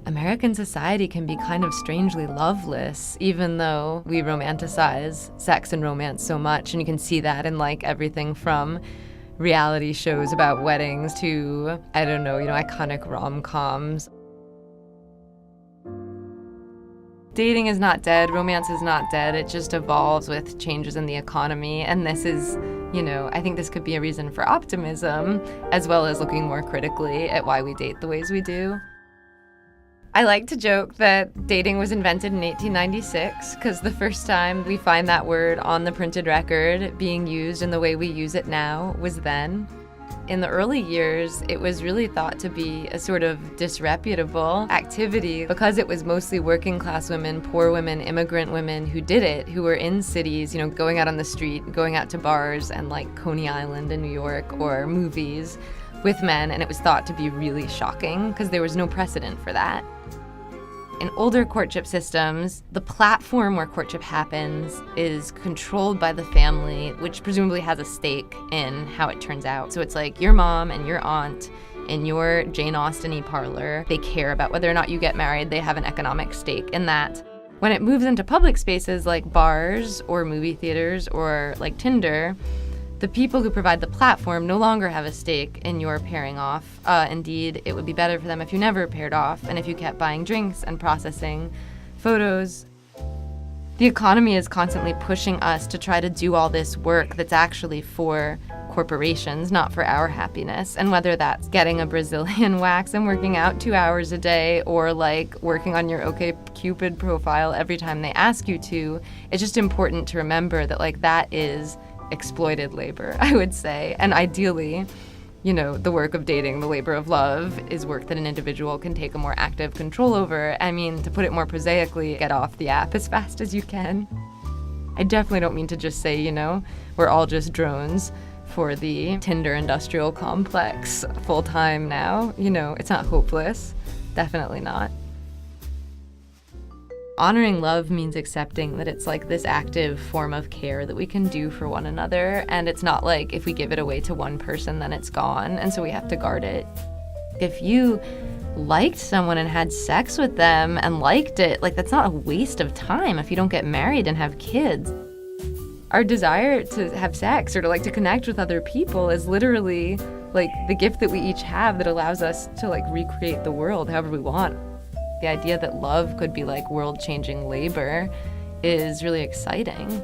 American society can be kind of strangely loveless, even though we romanticize sex and romance so much. And you can see that in like everything from reality shows about weddings to, I don't know, iconic rom-coms. Dating is not dead, romance is not dead, it just evolves with changes in the economy. And this is, I think this could be a reason for optimism, as well as looking more critically at why we date the ways we do. I like to joke that dating was invented in 1896 because the first time we find that word on the printed record being used in the way we use it now was then. In the early years, it was really thought to be a sort of disreputable activity because it was mostly working class women, poor women, immigrant women who did it, who were in cities, going out on the street, going out to bars and like Coney Island in New York or movies with men, and it was thought to be really shocking because there was no precedent for that. In older courtship systems, the platform where courtship happens is controlled by the family, which presumably has a stake in how it turns out. So it's like your mom and your aunt in your Jane Austen-y parlor, they care about whether or not you get married. They have an economic stake in that. When it moves into public spaces like bars or movie theaters or like Tinder, the people who provide the platform no longer have a stake in your pairing off. Indeed, it would be better for them if you never paired off and if you kept buying drinks and processing photos. The economy is constantly pushing us to try to do all this work that's actually for corporations, not for our happiness. And whether that's getting a Brazilian wax and working out 2 hours a day or like working on your OkCupid profile every time they ask you to, it's just important to remember that like that is exploited labor, I would say. And ideally, the work of dating, the labor of love, is work that an individual can take a more active control over. I mean, to put it more prosaically, get off the app as fast as you can. I definitely don't mean to just say, we're all just drones for the Tinder industrial complex full time now. It's not hopeless. Definitely not. Honoring love means accepting that it's like this active form of care that we can do for one another, and it's not like if we give it away to one person then it's gone, and so we have to guard it. If you liked someone and had sex with them and liked it, like that's not a waste of time if you don't get married and have kids. Our desire to have sex or to like to connect with other people is literally like the gift that we each have that allows us to like recreate the world however we want. The idea that love could be like world-changing labor is really exciting.